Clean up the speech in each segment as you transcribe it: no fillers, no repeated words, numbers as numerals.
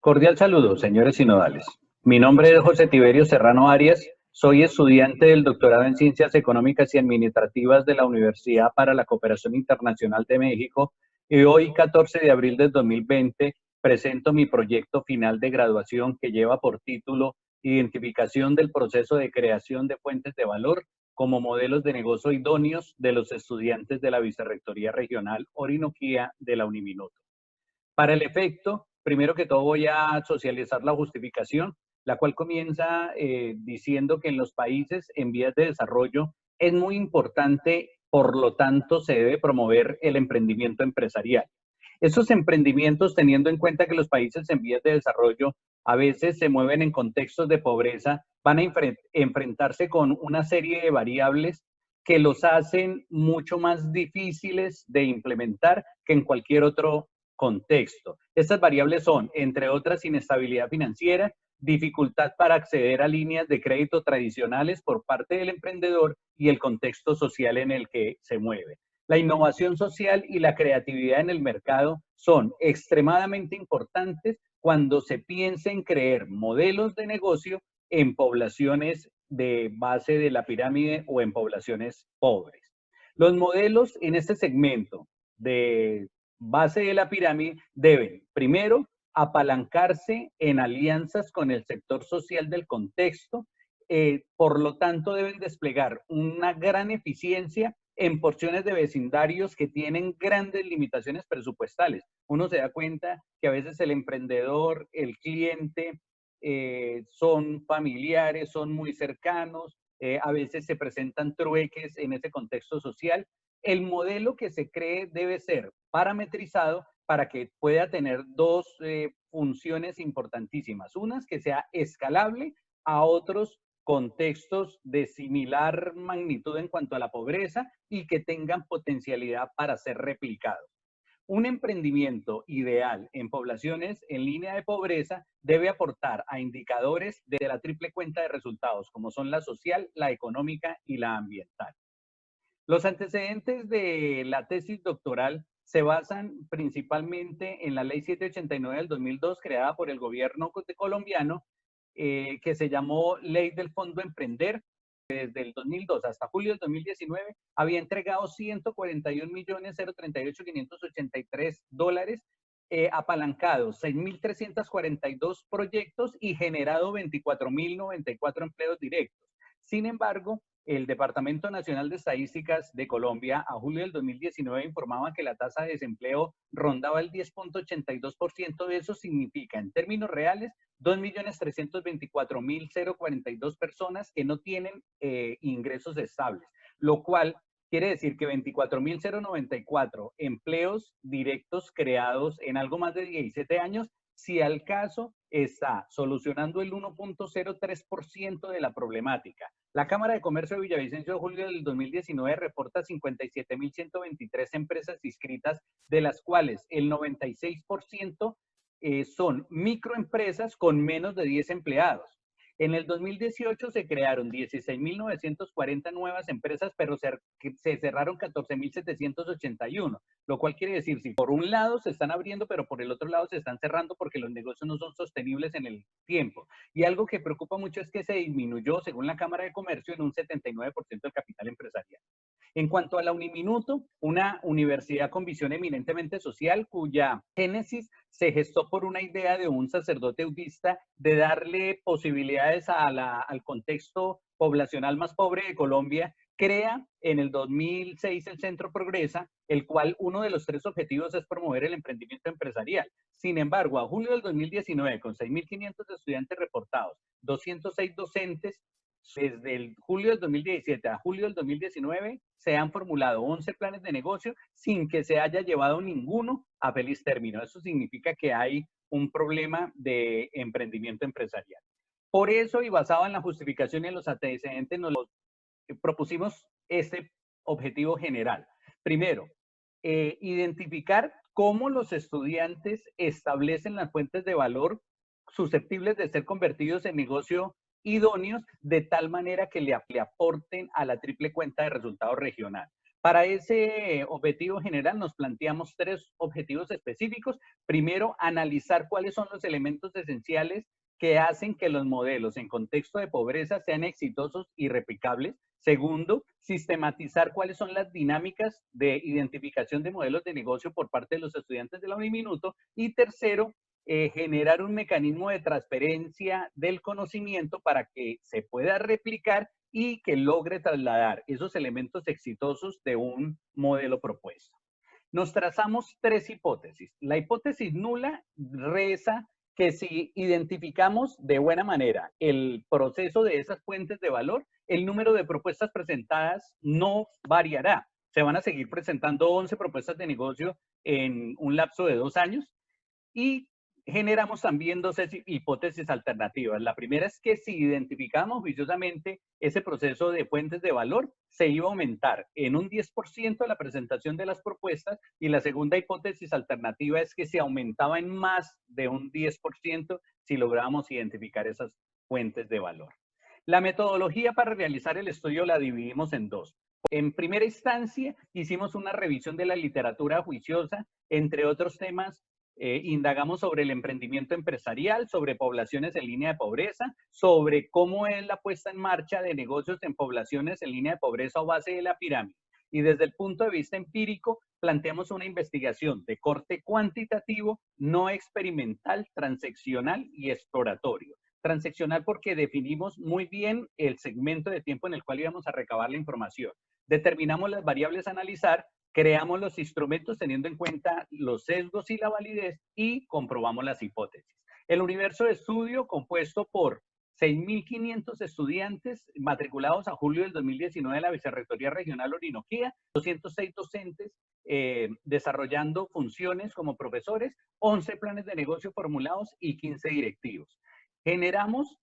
Cordial saludo, señores sinodales. Mi nombre es José Tiberio Serrano Arias. Soy estudiante del doctorado en Ciencias Económicas y Administrativas de la Universidad para la Cooperación Internacional de México y hoy, 14 de abril del 2020, presento mi proyecto final de graduación que lleva por título Identificación del proceso de creación de fuentes de valor como modelos de negocio idóneos de los estudiantes de la Vicerrectoría Regional Orinoquía de la Uniminuto. Para el efecto, primero que todo voy a socializar la justificación, la cual comienza diciendo que en los países en vías de desarrollo es muy importante, por lo tanto, se debe promover el emprendimiento empresarial. Esos emprendimientos, teniendo en cuenta que los países en vías de desarrollo a veces se mueven en contextos de pobreza, van a enfrentarse con una serie de variables que los hacen mucho más difíciles de implementar que en cualquier otro contexto. Estas variables son, entre otras, inestabilidad financiera, dificultad para acceder a líneas de crédito tradicionales por parte del emprendedor y el contexto social en el que se mueve. La innovación social y la creatividad en el mercado son extremadamente importantes cuando se piensa en crear modelos de negocio en poblaciones de base de la pirámide o en poblaciones pobres. Los modelos en este segmento de base de la pirámide deben, primero, apalancarse en alianzas con el sector social del contexto, por lo tanto deben desplegar una gran eficiencia en porciones de vecindarios que tienen grandes limitaciones presupuestales. Uno se da cuenta que a veces el emprendedor, el cliente, son familiares, son muy cercanos, a veces se presentan trueques en ese contexto social. El modelo que se cree debe ser parametrizado para que pueda tener dos funciones importantísimas. Unas, que sea escalable a otros contextos de similar magnitud en cuanto a la pobreza y que tengan potencialidad para ser replicados. Un emprendimiento ideal en poblaciones en línea de pobreza debe aportar a indicadores de la triple cuenta de resultados, como son la social, la económica y la ambiental. Los antecedentes de la tesis doctoral se basan principalmente en la Ley 789 del 2002, creada por el gobierno colombiano, que se llamó Ley del Fondo Emprender. Desde el 2002 hasta julio del 2019 había entregado 141.038.583 dólares, apalancado 6.342 proyectos y generado 24.094 empleos directos. Sin embargo, el Departamento Nacional de Estadísticas de Colombia a julio del 2019 informaba que la tasa de desempleo rondaba el 10.82%. Eso significa, en términos reales, 2.324.042 personas que no tienen ingresos estables, lo cual quiere decir que 24.094 empleos directos creados en algo más de 17 años, si al caso está solucionando el 1.03% de la problemática. La Cámara de Comercio de Villavicencio de julio del 2019 reporta 57.123 empresas inscritas, de las cuales el 96% son microempresas con menos de 10 empleados. En el 2018 se crearon 16.940 nuevas empresas, pero se cerraron 14.781, lo cual quiere decir, si por un lado se están abriendo, pero por el otro lado se están cerrando porque los negocios no son sostenibles en el tiempo. Y algo que preocupa mucho es que se disminuyó, según la Cámara de Comercio, en un 79% el capital empresarial. En cuanto a la Uniminuto, una universidad con visión eminentemente social, cuya génesis se gestó por una idea de un sacerdote budista de darle posibilidades al contexto poblacional más pobre de Colombia, crea en el 2006 el Centro Progresa, el cual uno de los 3 objetivos es promover el emprendimiento empresarial. Sin embargo, a julio del 2019, con 6.500 estudiantes reportados, 206 docentes, desde el julio del 2017 a julio del 2019 se han formulado 11 planes de negocio sin que se haya llevado ninguno a feliz término. Eso significa que hay un problema de emprendimiento empresarial. Por eso, y basado en la justificación y en los antecedentes, nos propusimos este objetivo general. Primero, identificar cómo los estudiantes establecen las fuentes de valor susceptibles de ser convertidos en negocio idóneos, de tal manera que le aporten a la triple cuenta de resultados regional. Para ese objetivo general nos planteamos 3 objetivos específicos. Primero, analizar cuáles son los elementos esenciales que hacen que los modelos en contexto de pobreza sean exitosos y replicables. Segundo, sistematizar cuáles son las dinámicas de identificación de modelos de negocio por parte de los estudiantes de la Uniminuto. Y tercero, generar un mecanismo de transferencia del conocimiento para que se pueda replicar y que logre trasladar esos elementos exitosos de un modelo propuesto. Nos trazamos 3 hipótesis. La hipótesis nula reza que si identificamos de buena manera el proceso de esas fuentes de valor, el número de propuestas presentadas no variará. Se van a seguir presentando 11 propuestas de negocio en un lapso de 2 años y generamos también 2 hipótesis alternativas. La primera es que si identificamos juiciosamente ese proceso de fuentes de valor, se iba a aumentar en un 10% la presentación de las propuestas, y la segunda hipótesis alternativa es que se aumentaba en más de un 10% si lográbamos identificar esas fuentes de valor. La metodología para realizar el estudio la dividimos en 2. En primera instancia, hicimos una revisión de la literatura juiciosa, entre otros temas. Indagamos sobre el emprendimiento empresarial, sobre poblaciones en línea de pobreza, sobre cómo es la puesta en marcha de negocios en poblaciones en línea de pobreza o base de la pirámide. Y desde el punto de vista empírico, planteamos una investigación de corte cuantitativo, no experimental, transaccional y exploratorio. Transaccional porque definimos muy bien el segmento de tiempo en el cual íbamos a recabar la información. Determinamos las variables a analizar, creamos los instrumentos teniendo en cuenta los sesgos y la validez y comprobamos las hipótesis. El universo de estudio, compuesto por 6.500 estudiantes matriculados a julio del 2019 en la Vicerrectoría Regional Orinoquía, 206 docentes desarrollando funciones como profesores, 11 planes de negocio formulados y 15 directivos. Generamos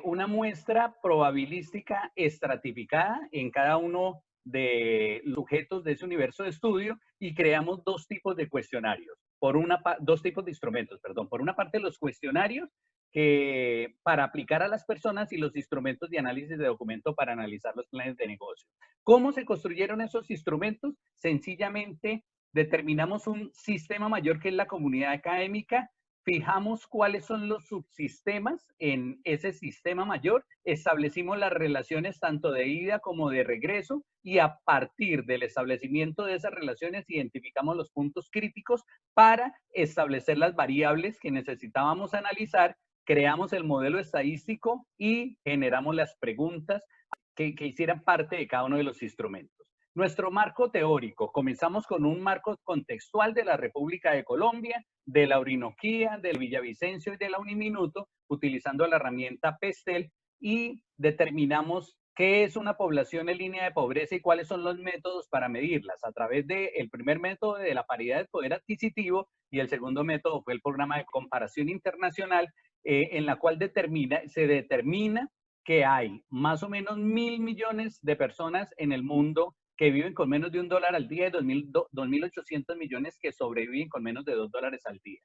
una muestra probabilística estratificada en cada uno de sujetos de ese universo de estudio y creamos 2 tipos de cuestionarios, 2 tipos de instrumentos, perdón. Por una parte, los cuestionarios que para aplicar a las personas y los instrumentos de análisis de documento para analizar los planes de negocio. ¿Cómo se construyeron esos instrumentos? Sencillamente determinamos un sistema mayor que es la comunidad académica, fijamos cuáles son los subsistemas en ese sistema mayor, establecimos las relaciones tanto de ida como de regreso y a partir del establecimiento de esas relaciones identificamos los puntos críticos para establecer las variables que necesitábamos analizar, creamos el modelo estadístico y generamos las preguntas que hicieran parte de cada uno de los instrumentos. Nuestro marco teórico, comenzamos con un marco contextual de la República de Colombia, de la Orinoquía, del Villavicencio y de la Uniminuto, utilizando la herramienta PESTEL, y determinamos qué es una población en línea de pobreza y cuáles son los métodos para medirlas, a través del primer método de la paridad de poder adquisitivo y el segundo método fue el programa de comparación internacional, en la cual se determina que hay más o menos 1.000 millones de personas en el mundo que viven con menos de $1 al día y 2.800 millones que sobreviven con menos de $2 al día.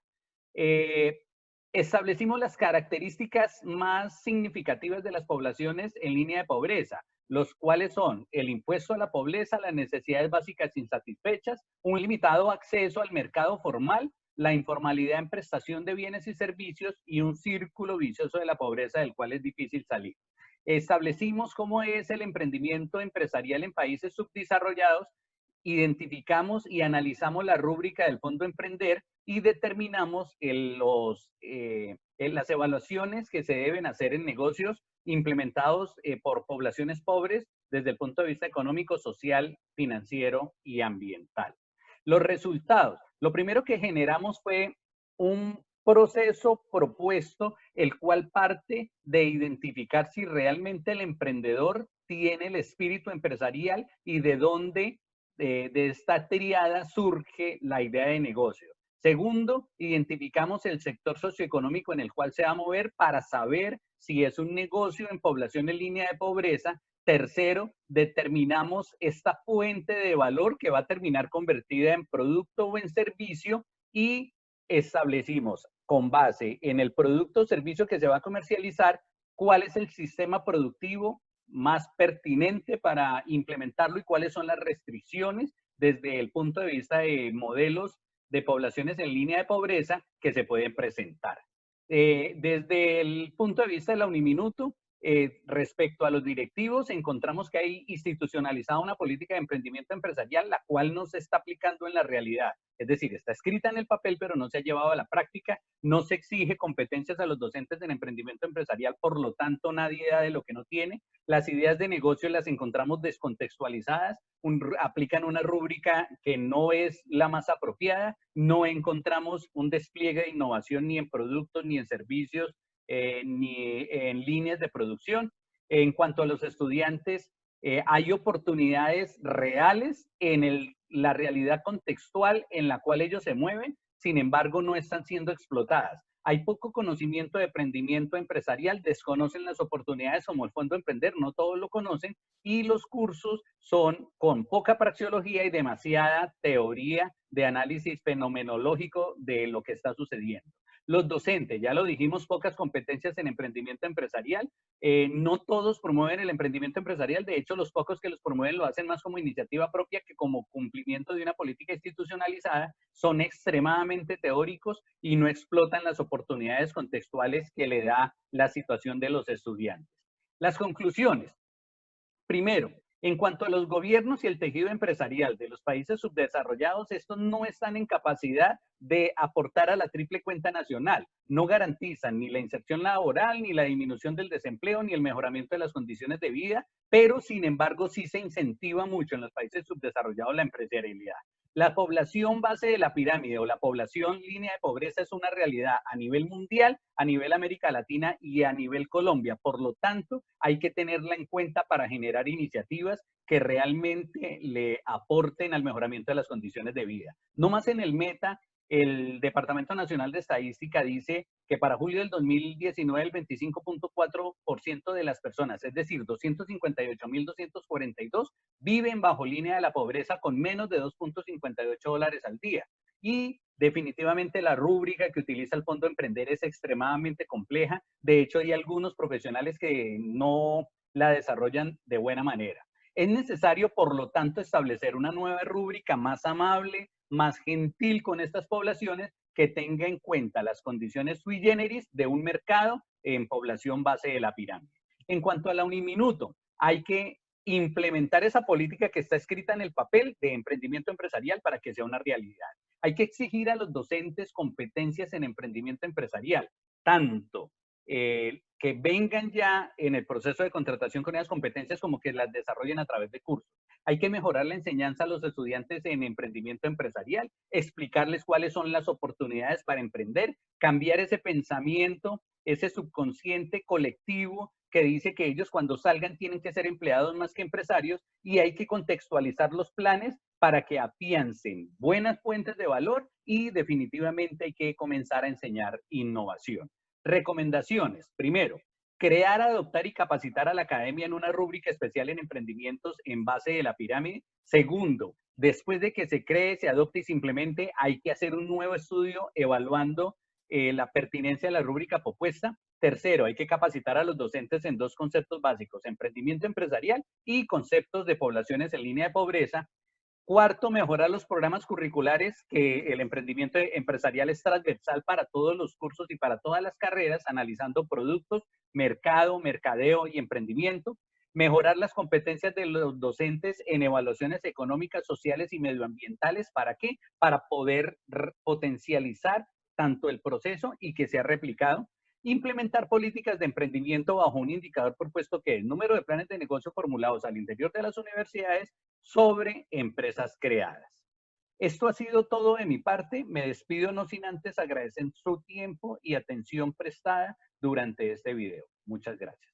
Establecimos las características más significativas de las poblaciones en línea de pobreza, los cuales son el impuesto a la pobreza, las necesidades básicas insatisfechas, un limitado acceso al mercado formal, la informalidad en prestación de bienes y servicios y un círculo vicioso de la pobreza del cual es difícil salir. Establecimos cómo es el emprendimiento empresarial en países subdesarrollados, identificamos y analizamos la rúbrica del Fondo Emprender y determinamos las evaluaciones que se deben hacer en negocios implementados por poblaciones pobres desde el punto de vista económico, social, financiero y ambiental. Los resultados. Lo primero que generamos fue un proceso propuesto, el cual parte de identificar si realmente el emprendedor tiene el espíritu empresarial y de dónde de esta triada surge la idea de negocio. Segundo, identificamos el sector socioeconómico en el cual se va a mover para saber si es un negocio en población en línea de pobreza. Tercero, determinamos esta fuente de valor que va a terminar convertida en producto o en servicio y establecimos con base en el producto o servicio que se va a comercializar cuál es el sistema productivo más pertinente para implementarlo y cuáles son las restricciones desde el punto de vista de modelos de poblaciones en línea de pobreza que se pueden presentar. Desde el punto de vista de la Uniminuto, respecto a los directivos, encontramos que hay institucionalizada una política de emprendimiento empresarial, la cual no se está aplicando en la realidad. Es decir, está escrita en el papel, pero no se ha llevado a la práctica. No se exige competencias a los docentes en emprendimiento empresarial, por lo tanto, nadie da de lo que no tiene. Las ideas de negocio las encontramos descontextualizadas, aplican una rúbrica que no es la más apropiada. No encontramos un despliegue de innovación ni en productos ni en servicios, ni en líneas de producción. En cuanto a los estudiantes, hay oportunidades reales en la realidad contextual en la cual ellos se mueven, sin embargo, no están siendo explotadas. Hay poco conocimiento de emprendimiento empresarial, desconocen las oportunidades como el Fondo Emprender, no todos lo conocen, y los cursos son con poca praxeología y demasiada teoría de análisis fenomenológico de lo que está sucediendo. Los docentes, ya lo dijimos, pocas competencias en emprendimiento empresarial. No todos promueven el emprendimiento empresarial. De hecho, los pocos que los promueven lo hacen más como iniciativa propia que como cumplimiento de una política institucionalizada. Son extremadamente teóricos y no explotan las oportunidades contextuales que le da la situación de los estudiantes. Las conclusiones. Primero, en cuanto a los gobiernos y el tejido empresarial de los países subdesarrollados, estos no están en capacidad de aportar a la triple cuenta nacional. No garantizan ni la inserción laboral, ni la disminución del desempleo, ni el mejoramiento de las condiciones de vida, pero sin embargo sí se incentiva mucho en los países subdesarrollados la empresarialidad. La población base de la pirámide o la población línea de pobreza es una realidad a nivel mundial, a nivel América Latina y a nivel Colombia. Por lo tanto, hay que tenerla en cuenta para generar iniciativas que realmente le aporten al mejoramiento de las condiciones de vida. No más en el meta, el Departamento Nacional de Estadística dice que para julio del 2019 el 25.4% de las personas, es decir, 258.242, viven bajo línea de la pobreza con menos de $2.58 al día. Y definitivamente la rúbrica que utiliza el Fondo Emprender es extremadamente compleja. De hecho, hay algunos profesionales que no la desarrollan de buena manera. Es necesario, por lo tanto, establecer una nueva rúbrica más amable, más gentil con estas poblaciones, que tenga en cuenta las condiciones sui generis de un mercado en población base de la pirámide. En cuanto a la Uniminuto, hay que implementar esa política que está escrita en el papel de emprendimiento empresarial para que sea una realidad. Hay que exigir a los docentes competencias en emprendimiento empresarial, tanto que vengan ya en el proceso de contratación con esas competencias como que las desarrollen a través de cursos. Hay que mejorar la enseñanza a los estudiantes en emprendimiento empresarial, explicarles cuáles son las oportunidades para emprender, cambiar ese pensamiento, ese subconsciente colectivo que dice que ellos cuando salgan tienen que ser empleados más que empresarios, y hay que contextualizar los planes para que afiancen buenas fuentes de valor, y definitivamente hay que comenzar a enseñar innovación. Recomendaciones. Primero, crear, adoptar y capacitar a la academia en una rúbrica especial en emprendimientos en base de la pirámide. Segundo, después de que se cree, se adopte y se implemente, hay que hacer un nuevo estudio evaluando la pertinencia de la rúbrica propuesta. Tercero, hay que capacitar a los docentes en dos conceptos básicos: emprendimiento empresarial y conceptos de poblaciones en línea de pobreza. Cuarto, mejorar los programas curriculares, que el emprendimiento empresarial es transversal para todos los cursos y para todas las carreras, analizando productos, mercado, mercadeo y emprendimiento. Mejorar las competencias de los docentes en evaluaciones económicas, sociales y medioambientales. ¿Para qué? Para poder potencializar tanto el proceso y que sea replicado. Implementar políticas de emprendimiento bajo un indicador propuesto, que es el número de planes de negocio formulados al interior de las universidades sobre empresas creadas. Esto ha sido todo de mi parte. Me despido no sin antes agradecer su tiempo y atención prestada durante este video. Muchas gracias.